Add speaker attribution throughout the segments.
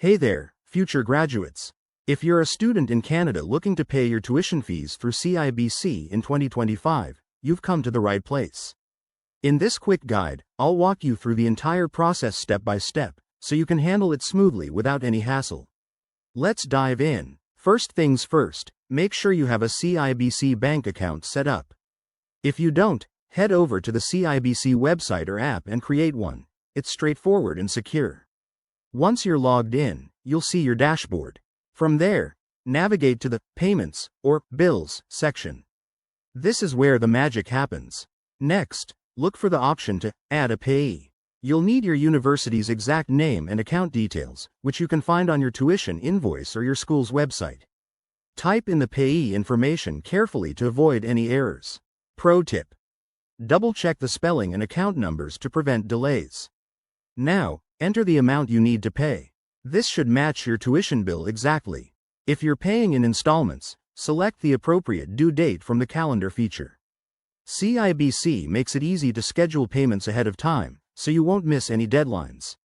Speaker 1: Hey there, future graduates. If you're a student in Canada looking to pay your tuition fees through CIBC in 2025, you've come to the right place. In this quick guide, I'll walk you through the entire process step by step, so you can handle it smoothly without any hassle. Let's dive in. First things first, make sure you have a CIBC bank account set up. If you don't, head over to the CIBC website or app and create one. It's straightforward and secure. Once you're logged in, you'll see your dashboard. From there, navigate to the Payments or Bills section. This is where the magic happens. Next, look for the option to Add a Payee. You'll need your university's exact name and account details, which you can find on your tuition invoice or your school's website. Type in the payee information carefully to avoid any errors. Pro tip: double-check the spelling and account numbers to prevent delays. Now, enter the amount you need to pay. This should match your tuition bill exactly. If you're paying in installments, select the appropriate due date from the calendar feature. CIBC makes it easy to schedule payments ahead of time, so you won't miss any deadlines.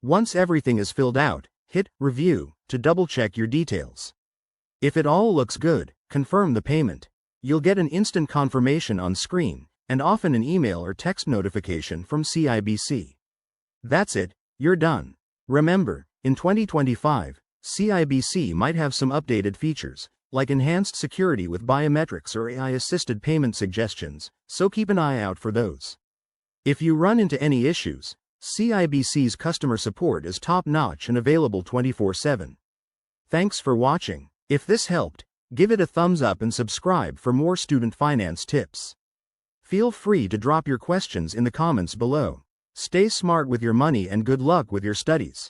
Speaker 1: Once everything is filled out, hit Review to double-check your details. If it all looks good, confirm the payment. You'll get an instant confirmation on screen, and often an email or text notification from CIBC. That's it, you're done. Remember, in 2025, CIBC might have some updated features, like enhanced security with biometrics or AI-assisted payment suggestions, so keep an eye out for those. If you run into any issues, CIBC's customer support is top-notch and available 24/7. Thanks for watching. If this helped, give it a thumbs up and subscribe for more student finance tips. Feel free to drop your questions in the comments below. Stay smart with your money and good luck with your studies.